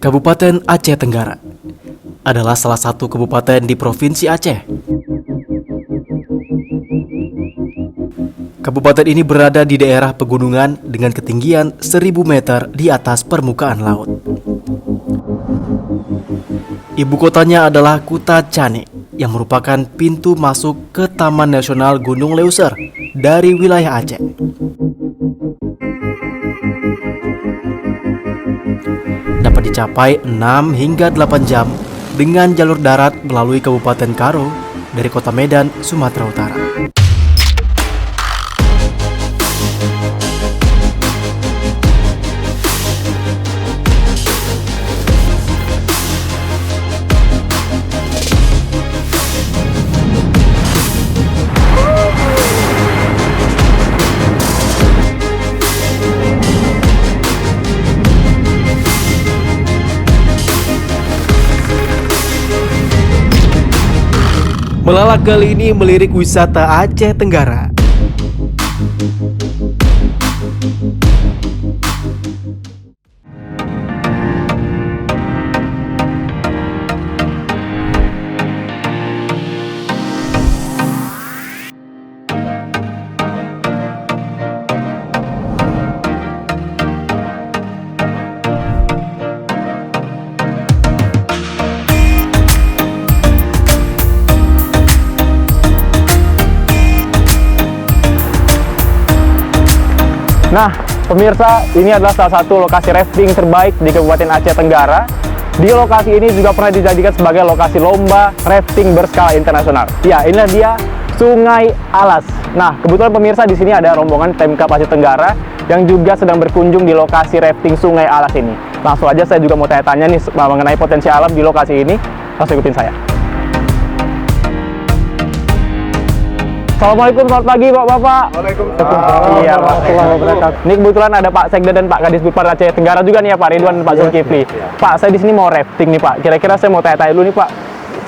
Kabupaten Aceh Tenggara adalah salah satu kabupaten di Provinsi Aceh. Kabupaten ini berada di daerah pegunungan dengan ketinggian 1000 meter di atas permukaan laut. Ibu kotanya adalah Kuta Cane yang merupakan pintu masuk ke Taman Nasional Gunung Leuser dari wilayah Aceh. Dapat dicapai 6 hingga 8 jam dengan jalur darat melalui Kabupaten Karo dari Kota Medan, Sumatera Utara. Melalak kali ini melirik wisata Aceh Tenggara. Nah, pemirsa, ini adalah salah satu lokasi rafting terbaik di Kabupaten Aceh Tenggara. Di lokasi ini juga pernah dijadikan sebagai lokasi lomba rafting berskala internasional. Ya, inilah dia Sungai Alas. Nah, kebetulan pemirsa di sini ada rombongan Pemkab Aceh Tenggara yang juga sedang berkunjung di lokasi rafting Sungai Alas ini. Langsung aja saya juga mau tanya-tanya nih mengenai potensi alam di lokasi ini. Langsung ikutin saya. Assalamualaikum, selamat pagi Bapak-Bapak. Waalaikumsalam. Iya Pak. Ini kebetulan ada Pak Sekda dan Pak Kadis Bupar Aceh Tenggara juga nih ya Pak Ridwan dan Pak Zulkifli. Pak, saya di sini mau rafting nih Pak. Kira-kira saya mau tanya-tanya dulu nih Pak.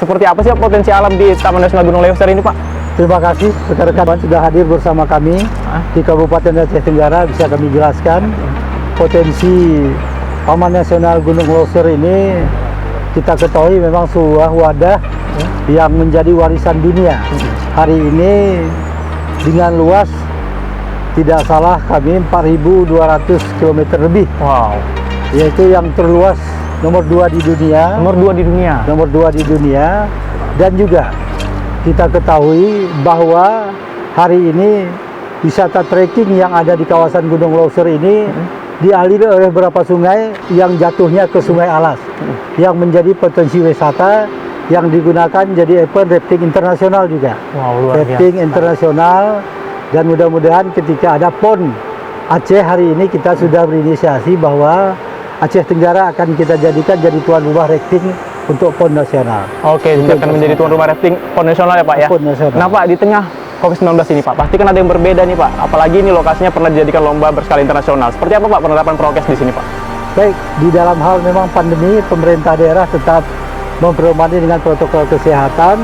Seperti apa sih potensi alam di Taman Nasional Gunung Leuser ini Pak? Terima kasih rekan-rekan sudah hadir bersama kami di Kabupaten Aceh Tenggara. Bisa kami jelaskan potensi Taman Nasional Gunung Leuser ini. Kita ketahui memang sebuah wadah yang menjadi warisan dunia. Hari ini dengan luas tidak salah kami 4.200 km lebih. Wow. Yaitu yang terluas nomor 2 di dunia. Nomor 2 di dunia. Nomor 2 di dunia. Dan juga kita ketahui bahwa hari ini wisata trekking yang ada di kawasan Gunung Leuser ini dialiri oleh beberapa sungai yang jatuhnya ke Sungai Alas, yang menjadi potensi wisata yang digunakan jadi event rafting internasional juga. Wow, luar Rafting biasa. internasional, dan mudah-mudahan ketika ada PON Aceh hari ini kita sudah berinisiasi bahwa Aceh Tenggara akan kita jadikan jadi tuan rumah rafting untuk PON nasional. Oke, jadi akan menjadi tuan rumah rafting PON nasional ya Pak ya. PON nasional. Nah Pak, di tengah COVID-19 ini Pak, pasti kan ada yang berbeda nih Pak. Apalagi ini lokasinya pernah dijadikan lomba berskala internasional. Seperti apa Pak penerapan prokes di sini Pak? Baik, di dalam hal memang pandemi, pemerintah daerah tetap memperdomani dengan protokol kesehatan.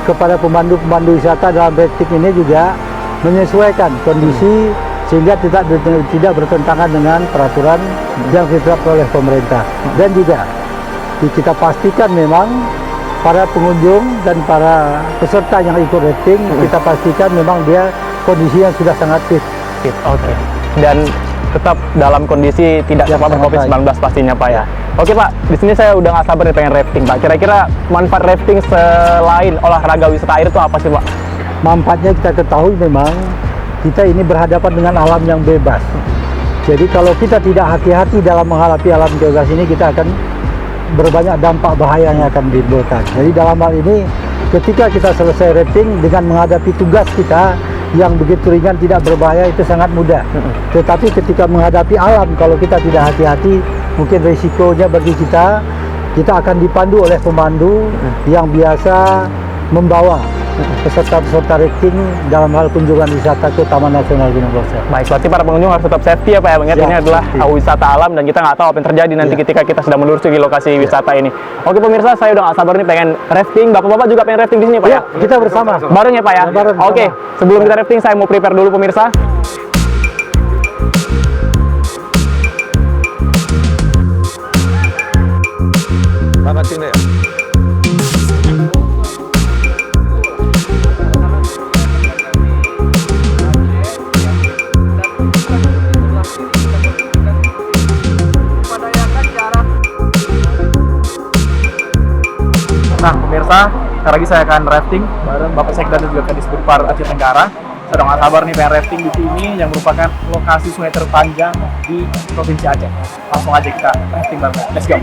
Kepada pemandu-pemandu wisata dalam rafting ini juga menyesuaikan kondisi sehingga tidak bertentangan dengan peraturan yang ditetapkan oleh pemerintah. Dan juga kita pastikan memang para pengunjung dan para peserta yang ikut rafting kita pastikan memang dia kondisi yang sudah sangat fit. Oke. Dan tetap dalam kondisi tidak terpapar COVID-19 pastinya Pak ya. Oke Pak, di sini saya udah nggak sabar nih pengen rafting Pak. Kira-kira manfaat rafting selain olahraga wisata air itu apa sih Pak? Manfaatnya kita ketahui memang kita ini berhadapan dengan alam yang bebas. Jadi kalau kita tidak hati-hati dalam menghadapi alam bebas ini, kita akan berbanyak dampak bahaya yang akan ditimbulkan. Jadi dalam hal ini ketika kita selesai rafting dengan menghadapi tugas kita yang begitu ringan tidak berbahaya itu sangat mudah. Tetapi ketika menghadapi alam kalau kita tidak hati-hati mungkin risikonya bagi kita akan dipandu oleh pemandu yang biasa membawa peserta-peserta rafting dalam hal kunjungan wisata ke Taman Nasional Gunung Leuser. Baik, berarti para pengunjung harus tetap safety ya Pak ya, mengingat ini adalah wisata alam dan kita nggak tahu apa yang terjadi nanti ketika kita sedang menelusuri lokasi wisata ini. Oke pemirsa, saya udah nggak sabar nih pengen rafting. Bapak-bapak juga pengen rafting di sini Pak ya? Kita bersama. Bareng ya Pak ya? Bareng. Oke, sebelum kita rafting saya mau prepare dulu pemirsa. pemirsa, sekarang lagi saya akan rafting bareng Bapak Sekda dan juga Kadisbudpar Aceh Tenggara. Saya udah gak sabar nih pengen rafting di sini yang merupakan lokasi sungai terpanjang di Provinsi Aceh. Langsung aja kita rafting bareng. Let's go.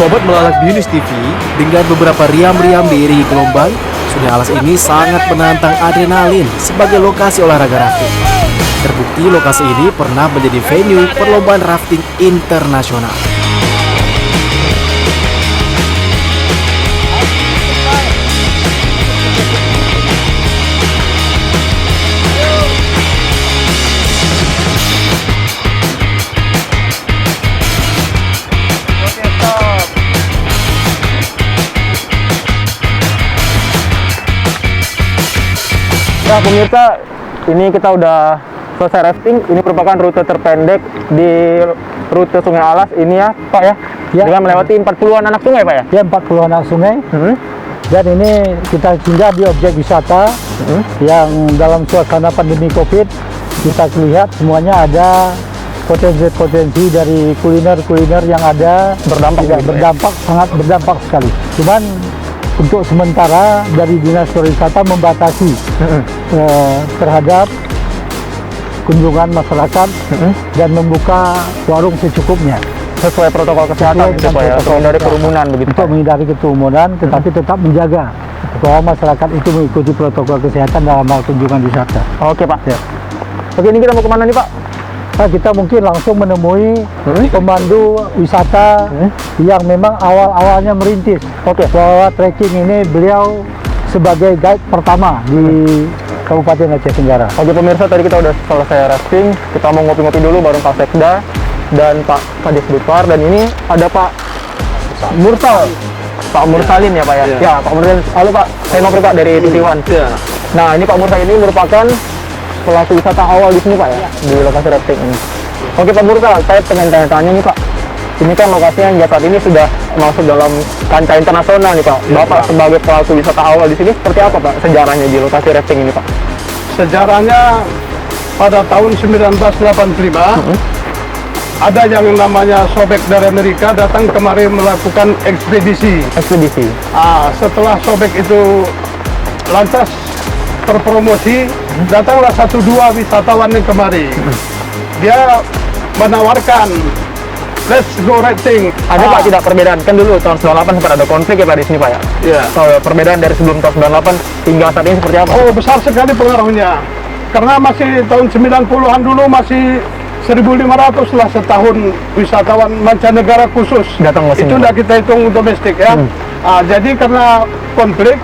Sobat Melalak Binus TV, dengan beberapa riam-riam diiringi gelombang, Sungai Alas ini sangat menantang adrenalin sebagai lokasi olahraga rafting. Terbukti lokasi ini pernah menjadi venue perlombaan rafting internasional. Nah pemirsa, ini kita udah selesai rafting. Ini merupakan rute terpendek di rute Sungai Alas ini ya Pak ya, dengan melewati 40-an anak sungai Pak ya? Ya, 40 anak sungai. Dan ini kita singgah di objek wisata yang dalam suasana pandemi COVID, kita lihat semuanya ada potensi-potensi dari kuliner-kuliner yang ada berdampak sangat berdampak sekali. Cuman untuk sementara dari Dinas Pariwisata membatasi terhadap kunjungan masyarakat dan membuka warung secukupnya sesuai protokol kesehatan gitu Pak ya, untuk menghindari kerumunan begitu. Untuk menghindari kerumunan, tetapi tetap menjaga bahwa masyarakat itu mengikuti protokol kesehatan dalam hal kunjungan wisata. Oke Pak. Ya. Oke, ini kita mau kemana nih Pak? Nah, kita mungkin langsung menemui pemandu wisata yang memang awal-awalnya merintis. Bahwa trekking ini beliau sebagai guide pertama di Kabupaten Aceh Tenggara. Oke pemirsa, tadi kita udah selesai rafting, kita mau ngopi-ngopi dulu bareng Pak Sekda dan Pak Kadisbudpar, dan ini ada Pak Mursal. Pak Mursalin ya Pak ya? Ya, Pak Mursalin. Halo Pak, saya Nopri Pak dari TV One. Nah, ini Pak Mursal ini merupakan pelaku wisata awal di sini Pak ya, di lokasi rafting ini. Oke Pak Mursal, saya pengen tanya-tanya nih Pak. Ini kan lokasinya yang saat ini sudah masuk dalam kancah internasional nih Pak. Bapak sebagai pelaku wisata awal di sini seperti apa Pak sejarahnya di lokasi rafting ini Pak? Sejarahnya pada tahun 1985 ada yang namanya Sobek dari Amerika datang kemari melakukan ekspedisi. Setelah Sobek itu lantas terpromosi, datanglah 1-2 wisatawan yang kemari. Dia menawarkan let's go rafting. Ada Pak tidak perbedaan? Kan dulu tahun 98 sempat ada konflik ya Pak di sini Pak ya? Iya. So, perbedaan dari sebelum tahun 98 hingga saat ini seperti apa? Oh, besar sekali pengaruhnya. Karena masih tahun 90-an dulu masih 1.500 lah setahun wisatawan mancanegara khusus. Datang ke sini, Itu Pak. udah kita hitung domestik ya. Jadi karena konflik,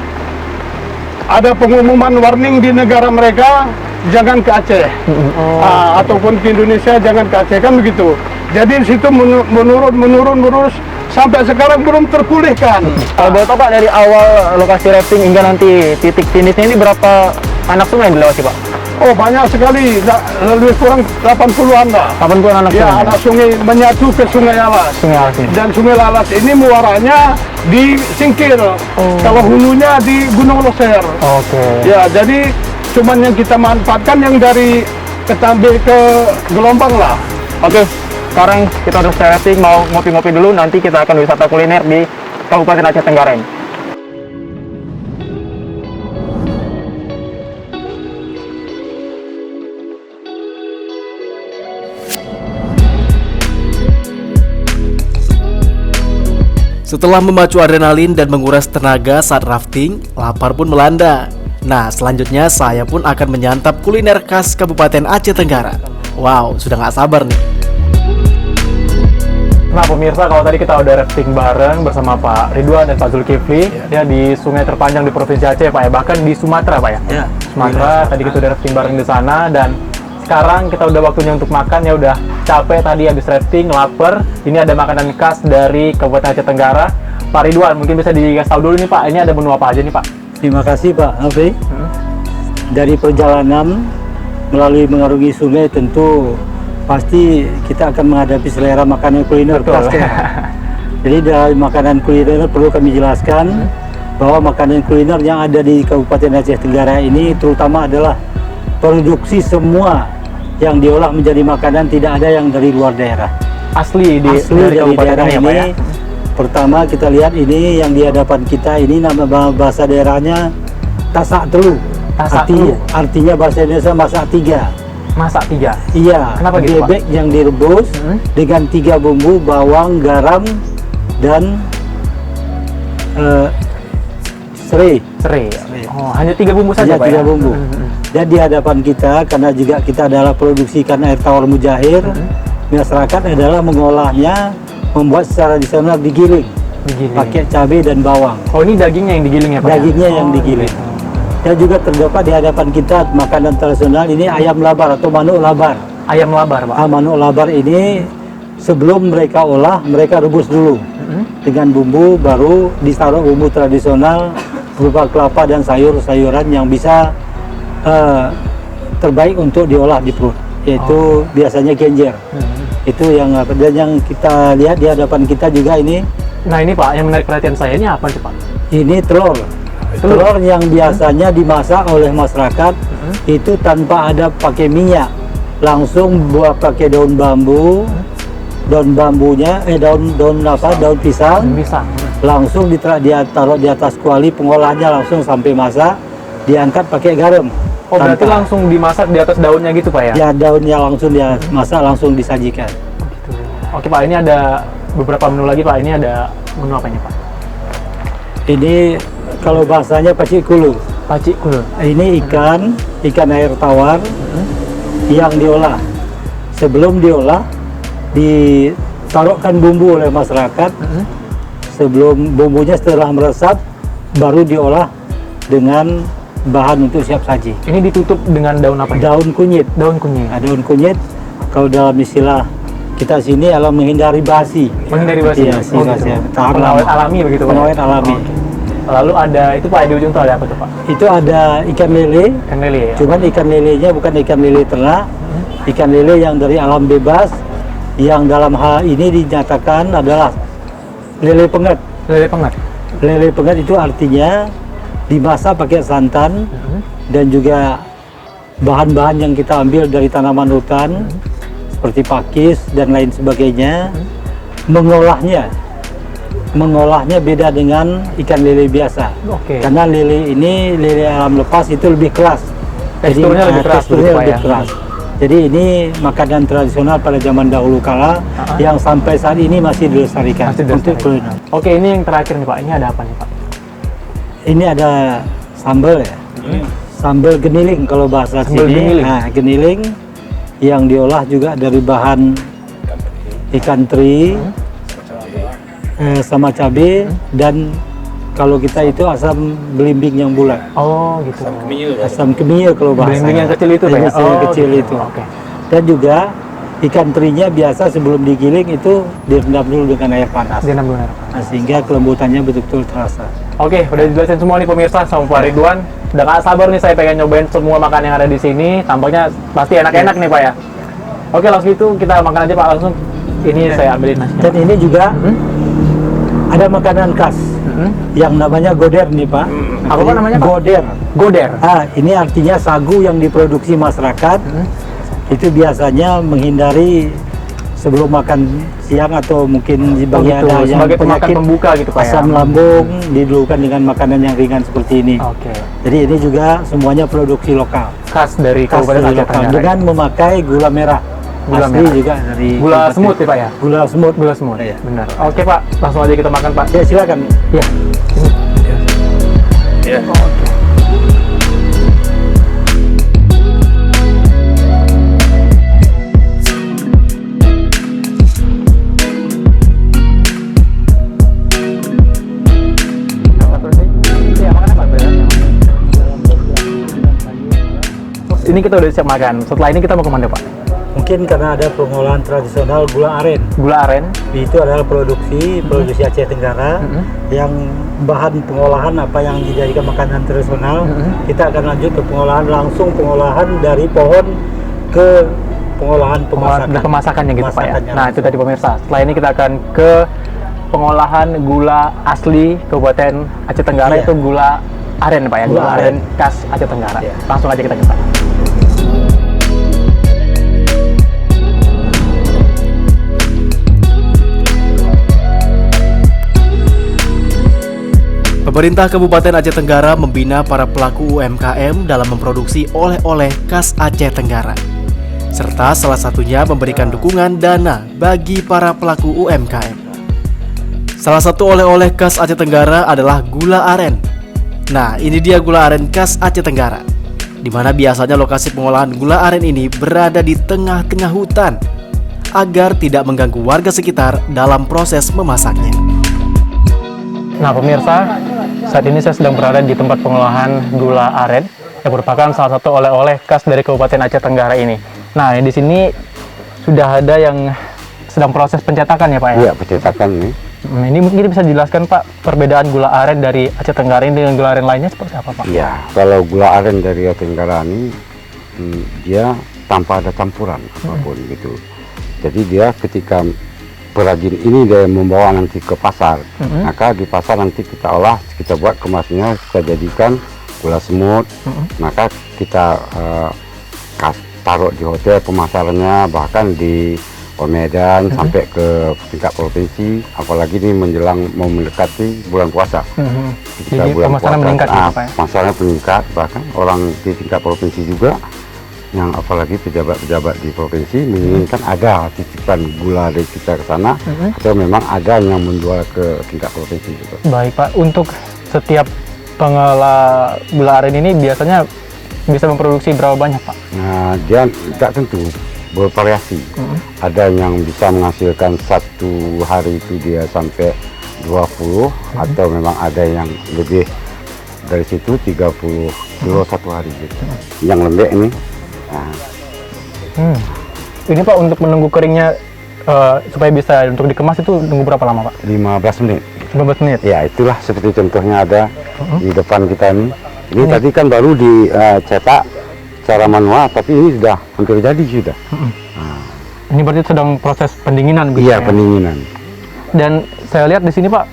ada pengumuman warning di negara mereka, jangan ke Aceh. Ataupun ke Indonesia, jangan ke Aceh, kan begitu. Jadi di situ menurun sampai sekarang belum terpulihkan. Kalau boleh tahu Pak, dari awal lokasi rafting hingga nanti titik finishnya ini berapa anak sungai yang dilewati Pak? Oh banyak sekali, lebih kurang 80-an lah. 80 anak Ya, sungai. anak sungai menyatu ke Sungai Alas. Sungai Alas ini. Dan Sungai Lalas ini muaranya di Singkil. Kalau hulunya di Gunung Loser. Oke. Ya, jadi cuman yang kita manfaatkan yang dari Ketambe ke Gelombang lah. Oke, sekarang kita udah rafting, mau ngopi-ngopi dulu, nanti kita akan wisata kuliner di Kabupaten Aceh Tenggara ini. Setelah memacu adrenalin dan menguras tenaga saat rafting, lapar pun melanda. Nah, selanjutnya saya pun akan menyantap kuliner khas Kabupaten Aceh Tenggara. Wow, sudah nggak sabar nih. Nah pemirsa, kalau tadi kita udah rafting bareng bersama Pak Ridwan dan Pak Zulkifli ya di sungai terpanjang di Provinsi Aceh Pak ya, bahkan di Sumatera Pak ya. Ya. Sumatera, tadi kita udah rafting bareng di sana, dan sekarang kita udah waktunya untuk makan ya. Udah capek tadi habis rafting, lapar. Ini ada makanan khas dari Kabupaten Aceh Tenggara. Pak Ridwan, mungkin bisa dikasih tahu dulu nih Pak, ini ada menu apa aja nih Pak? Terima kasih Pak Afi. Dari perjalanan melalui mengarungi sungai tentu pasti kita akan menghadapi selera makanan kuliner khas ya. Jadi dari makanan kuliner perlu kami jelaskan bahwa makanan kuliner yang ada di Kabupaten Aceh Tenggara ini terutama adalah produksi semua yang diolah menjadi makanan, tidak ada yang dari luar daerah. Asli dari Kabupaten daerah ini ya Pak ya? Pertama kita lihat ini yang di hadapan kita ini nama bahasa daerahnya tasak telu. Tasak telu. Artinya bahasa Indonesia masak tiga. Masak tiga? Iya. Kenapa gitu, Pak? Bebek yang direbus dengan 3 bumbu, bawang, garam, dan serai. Serai. Oh, hanya 3 bumbu Hanya saja Pak 3 ya? bumbu. Dan di hadapan kita, karena juga kita adalah produksi ikan air tawar mujahir, masyarakat adalah mengolahnya, membuat secara tradisional digiling, pakai cabai dan bawang. Oh, ini dagingnya yang digiling ya Pak? Dagingnya yang digiling. Dan juga terdapat di hadapan kita makanan tradisional ini ayam labar atau manuk labar. Ayam labar Pak? Manuk labar ini sebelum mereka olah, mereka rebus dulu dengan bumbu, baru ditaruh bumbu tradisional berupa kelapa dan sayur-sayuran yang bisa terbaik untuk diolah di perut, yaitu biasanya genjer. Itu yang dan yang kita lihat di hadapan kita juga ini. Nah ini Pak, yang menarik perhatian saya ini apa sih Pak? Ini telur. Telur yang biasanya dimasak oleh masyarakat itu tanpa ada pakai minyak, langsung buat pakai daun bambu, daun bambunya daun pisang, langsung ditaruh di atas kuali, pengolahannya langsung sampai masak, diangkat pakai garam. Oh berarti langsung dimasak di atas daunnya gitu Pak ya? Ya, daunnya langsung dimasak, langsung disajikan. Oke Pak, ini ada beberapa menu lagi Pak. Ini ada menu apa ini Pak? Ini kalau bahasanya pacik kulu. Pacik kulu. Ini ikan air tawar yang diolah. Sebelum diolah, ditaruhkan bumbu oleh masyarakat. Sebelum bumbunya setelah meresap, baru diolah dengan bahan untuk siap saji. Ini ditutup dengan daun apa? Daun kunyit. Daun kunyit. Nah, daun kunyit kalau dalam istilah kita sini adalah menghindari basi. Menghindari basi. Iya, Oh, gitu. Pengawet alami begitu Pak. Pengawet alami. Lalu ada itu Pak, di ujung tuh ada apa tuh Pak? Itu ada ikan lele. Ikan lele ya. Cuman ikan lelenya bukan ikan lele ternak. Ikan lele yang dari alam bebas, yang dalam hal ini dinyatakan adalah lele penget. Lele penget. Lele penget itu artinya dimasak pakai santan dan juga bahan-bahan yang kita ambil dari tanaman hutan seperti pakis dan lain sebagainya. Mengolahnya beda dengan ikan lele biasa. Oke. Karena lele ini, lele alam lepas itu lebih keras. Teksturnya lebih keras teksturnya begitu, Pak, lebih ya? keras. Jadi ini makanan tradisional pada zaman dahulu kala yang sampai saat ini masih dilestarikan. Masih Untuk dilestarikan. kuliner. Oke, ini yang terakhir nih Pak. Ini ada apa nih Pak? Ini ada sambal ya. Sambal geniling kalau bahasa Sambal sini. geniling. Nah, geniling yang diolah juga dari bahan ikan teri, sama cabai, dan kalau kita itu asam belimbing yang bulat. Oh gitu. Asam kemir kalau bahasa. Belimbing yang kecil itu Pak ya? Yang kecil gitu. itu. Oke. Dan juga ikan terinya biasa sebelum digiling itu direndam dulu dengan air panas. Dia 6 bulan. Nah, sehingga kelembutannya betul-betul terasa. Oke, udah dijelasin semua nih pemirsa sama Pak Ridwan. Udah gak sabar nih saya pengen nyobain semua makanan yang ada di sini. Tampaknya pasti enak-enak nih Pak ya. Oke, langsung itu kita makan aja Pak langsung. Ini saya ambilin nasinya. Dan ini juga ada makanan khas yang namanya goder nih Pak. Apa Pak namanya Pak? Goder. Goder. Ini artinya sagu yang diproduksi masyarakat. Itu biasanya menghindari sebelum makan siang atau mungkin bagi gitu, ada yang sebagai pemakan penyakit pembuka gitu Pak ya. asam lambung didulukan dengan makanan yang ringan seperti ini. Oke. Jadi ini juga semuanya produksi lokal. Khas dari Khas Kabupaten dari Aceh lokal Tenggara. dengan memakai gula merah. Gula Asli merah. juga dari Gula kabupaten. semut ya Pak ya? Gula semut. Gula semut. Iya. Benar. Oke Pak, langsung aja kita makan Pak. Ya silakan. Ya. Ya. Ini kita udah siap makan. Setelah ini kita mau kemana Pak? Mungkin karena ada pengolahan tradisional gula aren. Gula aren. Itu adalah produksi Aceh Tenggara yang bahan pengolahan apa yang dijadikan makanan tradisional. Kita akan lanjut ke pengolahan dari pohon ke pengolahan pemasakan. Pemasakannya gitu Pak ya. Pemasakannya Nah, itu langsung. tadi pemirsa. Setelah ini kita akan ke pengolahan gula asli Kabupaten Aceh Tenggara. Iya. Itu gula aren Pak ya. Gula Gula aren. aren khas Aceh Tenggara. Iya. Langsung aja kita ke sana. Pemerintah Kabupaten Aceh Tenggara membina para pelaku UMKM dalam memproduksi oleh-oleh khas Aceh Tenggara. Serta salah satunya memberikan dukungan dana bagi para pelaku UMKM. Salah satu oleh-oleh khas Aceh Tenggara adalah gula aren. Nah, ini dia gula aren khas Aceh Tenggara, di mana biasanya lokasi pengolahan gula aren ini berada di tengah-tengah hutan agar tidak mengganggu warga sekitar dalam proses memasaknya. Nah pemirsa, saat ini saya sedang berada di tempat pengolahan gula aren yang merupakan salah satu oleh-oleh khas dari Kabupaten Aceh Tenggara ini. Nah di sini sudah ada yang sedang proses pencetakan ya Pak ya? Iya, pencetakan nih. Ini mungkin bisa dijelaskan Pak perbedaan gula aren dari Aceh Tenggara ini dengan gula aren lainnya seperti apa Pak? Iya, kalau gula aren dari Aceh Tenggara ini dia tanpa ada campuran apapun gitu. Jadi dia ketika perajin ini dia membawa nanti ke pasar, maka di pasar nanti kita olah, kita buat kemasnya, kita jadikan gula semut, maka kita taruh di hotel pemasarannya, bahkan di Medan sampai ke tingkat provinsi, apalagi ini menjelang mau mendekati bulan puasa. Jadi pemasaran meningkat gitu, Pak ya? Pemasaran meningkat, bahkan orang di tingkat provinsi juga, yang apalagi pejabat-pejabat di provinsi menginginkan ada titipan gula dari kita ke sana, atau memang ada yang menjual ke tingkat provinsi juga. Baik Pak, untuk setiap pengelola gula aren ini biasanya bisa memproduksi berapa banyak Pak? Nah, dia tidak tentu, bervariasi. Ada yang bisa menghasilkan satu hari itu dia sampai 20, atau memang ada yang lebih dari situ 30 kilo satu hari gitu. Yang lembek ini. Nah, Ini Pak untuk menunggu keringnya supaya bisa untuk dikemas itu nunggu berapa lama Pak? 15 menit. 15 menit? Ya, itulah seperti contohnya ada di depan kita ini. Ini tadi kan baru dicetak secara manual, tapi ini sudah hampir jadi sudah. Ini berarti sedang proses pendinginan gitu Iya, ya? pendinginan. Dan saya lihat di sini Pak,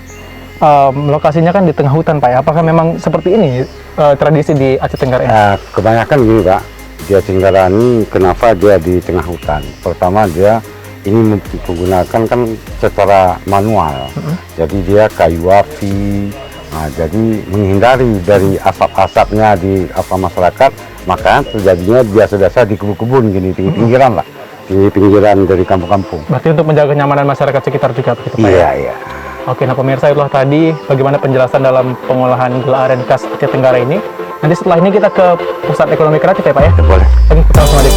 lokasinya kan di tengah hutan Pak ya. Apakah memang seperti ini tradisi di Aceh Tenggara ini? Kebanyakan gini Pak, di Aceh Tenggara ini kenapa dia di tengah hutan? Pertama dia ini menggunakan kan secara manual, jadi dia kayu api, nah, jadi menghindari dari asap-asapnya di masyarakat, maka terjadinya biasa-biasa di kebun-kebun gini, pinggiran lah, di pinggiran dari kampung-kampung. Berarti untuk menjaga kenyamanan masyarakat sekitar juga begitu Pak ya? Iya, iya. Oke, nah pemirsa itulah tadi bagaimana penjelasan dalam pengolahan gula aren khas Aceh Tenggara ini. Nanti setelah ini kita ke pusat ekonomi kreatif ya Pak ya? Boleh. Oke, kita langsung aja.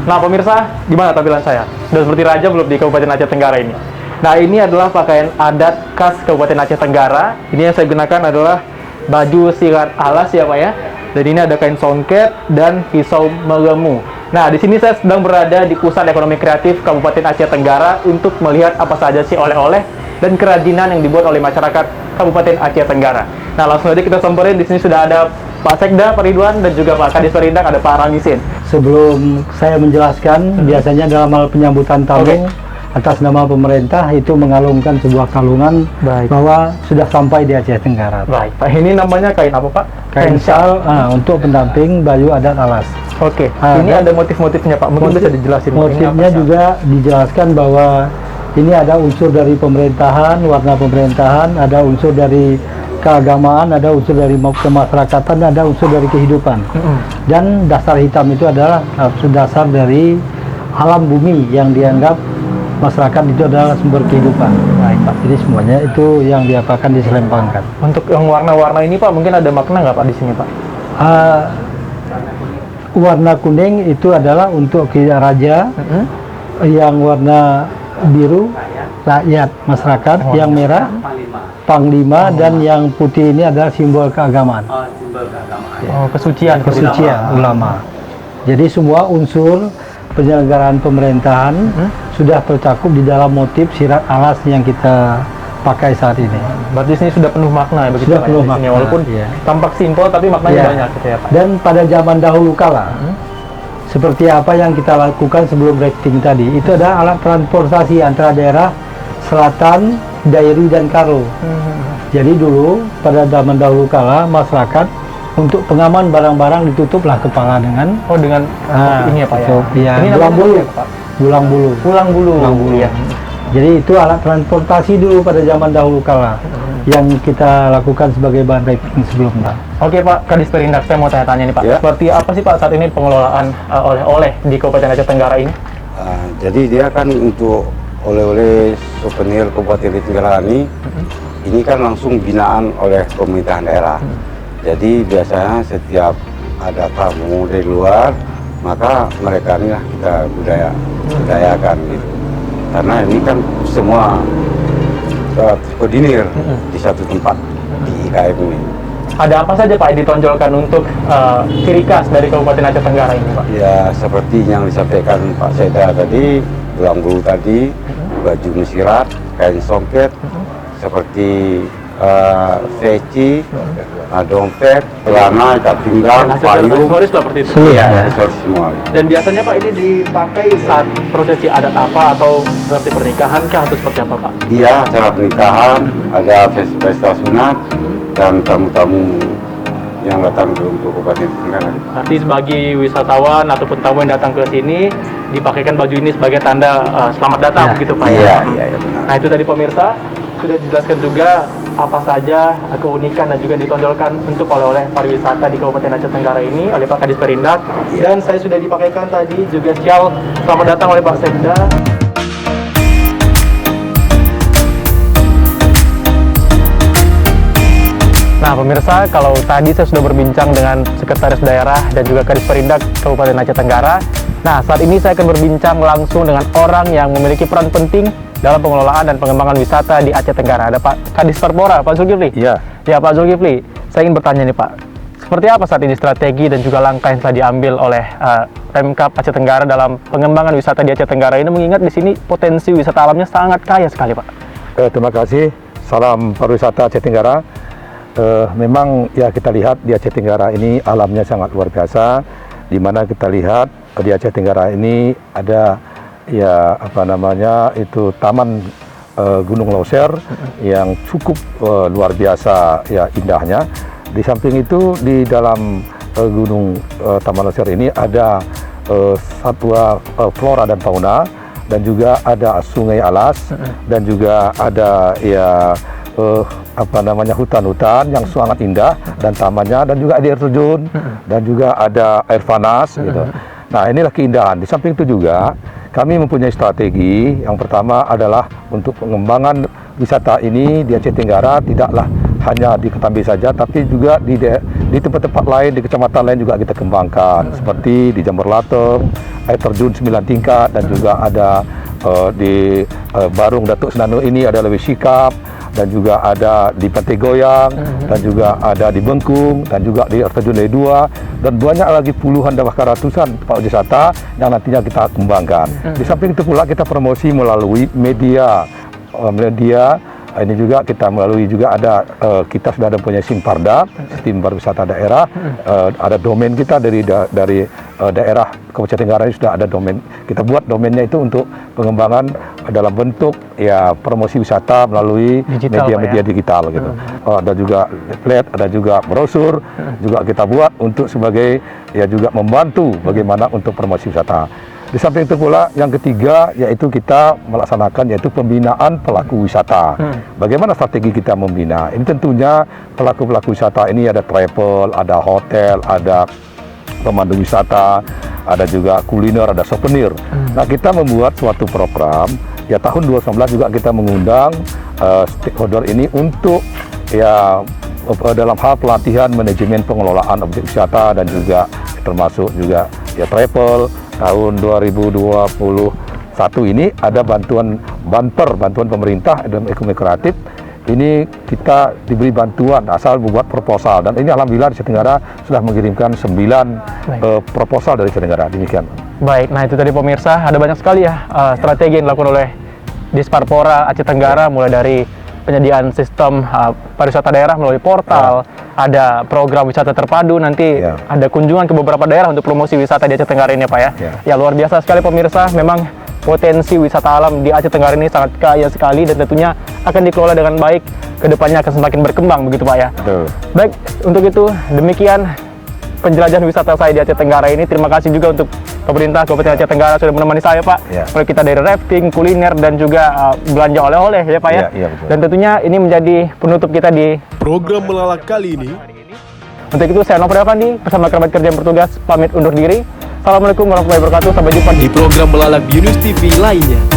Nah pemirsa, gimana tampilan saya? Sudah seperti raja belum di Kabupaten Aceh Tenggara ini? Nah ini adalah pakaian adat khas Kabupaten Aceh Tenggara. Ini yang saya gunakan adalah baju sirat alas ya Pak ya. Dan ini ada kain songket dan pisau melemu. Nah di sini saya sedang berada di Pusat Ekonomi Kreatif Kabupaten Aceh Tenggara untuk melihat apa saja sih oleh-oleh dan kerajinan yang dibuat oleh masyarakat Kabupaten Aceh Tenggara. Nah langsung aja kita samperin. Di sini sudah ada Pak Sekda, Pak Ridwan, dan juga Pak Kadis Perindak, ada Pak Ramisin. Sebelum saya menjelaskan, biasanya dalam hal penyambutan tamu atas nama pemerintah itu mengalungkan sebuah kalungan Baik. bahwa sudah sampai di Aceh Tenggara. Baik, Pak. Ini namanya kain apa Pak? Kain syal untuk pendamping baju adat alas. Oke, Ah, ini dan ada motif-motifnya Pak. Mungkin bisa dijelasin. Pak, ini Motifnya apa, juga dijelaskan bahwa ini ada unsur dari pemerintahan, warna pemerintahan, ada unsur dari keagamaan, ada unsur dari kemasyarakatan, ada unsur dari kehidupan. Dan dasar hitam itu adalah dasar dari alam bumi yang dianggap masyarakat itu adalah sumber kehidupan. Baik Pak. Jadi semuanya itu yang diapakan diselempangkan. Untuk yang warna-warna ini Pak, mungkin ada makna nggak Pak di sini Pak? Warna kuning itu adalah untuk raja, yang warna biru rakyat masyarakat, yang merah panglima, dan yang putih ini adalah simbol keagamaan. Oh, kesucian. Kesucian ulama. Jadi semua unsur penyelenggaraan pemerintahan sudah tercakup di dalam motif sirat alas yang kita pakai saat ini. Berarti sini sudah penuh makna ya begitu Sudah Pak, penuh di sini. makna, Walaupun iya. tampak simpel tapi maknanya Ya. banyak gitu ya Pak. Dan pada zaman dahulu kala, seperti apa yang kita lakukan sebelum rafting tadi, itu adalah alat transportasi antara daerah selatan, Dairi, dan Karo. Jadi dulu pada zaman dahulu kala masyarakat untuk pengaman barang-barang ditutuplah kepala dengan dengan ini ya Pak ya. Iya, Ini bulang namanya bulu. apa, Pak? Bulang bulu. Pulang bulu. Pulang bulu. Ya. Jadi itu alat transportasi dulu pada zaman dahulu kala yang kita lakukan sebagai bahan rafting sebelumnya. Oke Pak Kadis Perindak, saya mau tanya-tanya nih Pak. Ya. Seperti apa sih Pak saat ini pengelolaan oleh-oleh di Kabupaten Aceh Tenggara ini? Jadi dia kan untuk oleh-oleh souvenir Kabupaten Aceh Tenggara ini kan langsung binaan oleh pemerintahan daerah. Jadi biasanya setiap ada tamu dari luar, maka mereka inilah kita budayakan gitu. Karena ini kan semua koordinir di satu tempat di IKM ini. Ada apa saja Pak yang ditonjolkan untuk ciri khas dari Kabupaten Aceh Tenggara ini Pak? Ya seperti yang disampaikan Pak Seda tadi, tulang bulu tadi, baju musirat, kain songket, seperti veci, dompet, celana, ikat pinggang, payung, Aksesoris seperti itu. ya, aksesoris semua. Dan biasanya Pak ini dipakai saat prosesi adat apa atau seperti pernikahan kah atau seperti apa Pak? Dia acara pernikahan, ada pesta sunat, dan tamu-tamu yang datang untuk Kabupaten Tenggara. Nanti sebagai wisatawan ataupun tamu yang datang ke sini dipakaikan baju ini sebagai tanda selamat datang begitu Pak Iya, ya? iya, benar. Nah itu tadi pemirsa sudah dijelaskan juga apa saja keunikan dan juga ditonjolkan untuk oleh-oleh pariwisata di Kabupaten Aceh Tenggara ini oleh Pak Kadis Perindak. Dan saya sudah dipakaikan tadi juga syal selamat datang oleh Pak Sekda. Nah pemirsa, kalau tadi saya sudah berbincang dengan Sekretaris Daerah dan juga Kadis Perindak Kabupaten Aceh Tenggara. Nah saat ini saya akan berbincang langsung dengan orang yang memiliki peran penting dalam pengelolaan dan pengembangan wisata di Aceh Tenggara. Ada Pak Kadis Perpora, Pak Zulkifli. Iya. Ya Pak Zulkifli, saya ingin bertanya nih Pak, seperti apa saat ini strategi dan juga langkah yang telah diambil oleh Pemkab Aceh Tenggara dalam pengembangan wisata di Aceh Tenggara ini, mengingat di sini potensi wisata alamnya sangat kaya sekali Pak. Terima kasih. Salam pariwisata Aceh Tenggara. Memang ya kita lihat di Aceh Tenggara ini alamnya sangat luar biasa, di mana kita lihat di Aceh Tenggara ini ada ya apa namanya itu Taman Gunung Leuser yang cukup luar biasa ya indahnya. Di samping itu di dalam Gunung Taman Leuser ini ada satwa flora dan fauna, dan juga ada sungai alas, dan juga ada ya apa namanya hutan-hutan yang sangat indah dan tamannya, dan juga ada air terjun, dan juga ada air panas gitu. Nah inilah keindahan. Di samping itu juga kami mempunyai strategi. Yang pertama adalah untuk pengembangan wisata ini di Aceh Tenggara tidaklah hanya di Ketambi saja, tapi juga di tempat-tempat lain, di kecamatan lain juga kita kembangkan, seperti di Jamberlateng, air terjun 9 tingkat, dan juga ada di Barung Datuk Senanu ini ada lebih sikap, dan juga ada di Pantai Goyang, dan juga ada di Bengkung, dan juga di air terjun Lei 2, dan banyak lagi puluhan dan bahkan ratusan tempat wisata yang nantinya kita kembangkan. Di samping itu pula kita promosi melalui media ini juga kita melalui juga ada kita sudah ada punya Simparda, sistem pariwisata daerah, ada domain kita dari daerah Kabupaten Tenggara ini sudah ada domain. Kita buat domainnya itu untuk pengembangan dalam bentuk ya promosi wisata melalui media-media digital gitu. Ada juga leaflet, ada juga brosur, juga kita buat untuk sebagai ya juga membantu bagaimana untuk promosi wisata. Di samping itu pula yang ketiga yaitu kita melaksanakan yaitu pembinaan pelaku wisata. Bagaimana strategi kita membina? Ini tentunya pelaku-pelaku wisata ini ada travel, ada hotel, ada pemandu wisata, ada juga kuliner, ada souvenir. Nah, kita membuat suatu program ya tahun 2019 juga kita mengundang stakeholder ini untuk ya dalam hal pelatihan manajemen pengelolaan objek wisata dan juga termasuk juga ya travel. Tahun 2021 ini ada bantuan pemerintah dan ekonomi kreatif. Ini kita diberi bantuan asal membuat proposal, dan ini alhamdulillah di Aceh Tenggara sudah mengirimkan 9 proposal dari Aceh Tenggara. Demikian. Baik, nah itu tadi pemirsa, ada banyak sekali ya strategi yang dilakukan oleh Disparpora Aceh Tenggara, mulai dari penyediaan sistem pariwisata daerah melalui portal, ada program wisata terpadu, nanti ada kunjungan ke beberapa daerah untuk promosi wisata di Aceh Tenggara ini Pak ya. Ya luar biasa sekali pemirsa, memang potensi wisata alam di Aceh Tenggara ini sangat kaya sekali dan tentunya akan dikelola dengan baik, kedepannya akan semakin berkembang begitu Pak ya. Baik, untuk itu demikian penjelajahan wisata saya di Aceh Tenggara ini. Terima kasih juga untuk pemerintah Kabupaten Aceh Tenggara sudah menemani saya Pak. Mulai kita dari rafting, kuliner, dan juga belanja oleh-oleh ya Pak ya. Dan tentunya ini menjadi penutup kita di program Melalak kali ini. Untuk itu saya Novel Avandi bersama kerabat kerja yang bertugas pamit undur diri. Assalamualaikum warahmatullahi wabarakatuh. Sampai jumpa Di program Melalak Binus TV lainnya.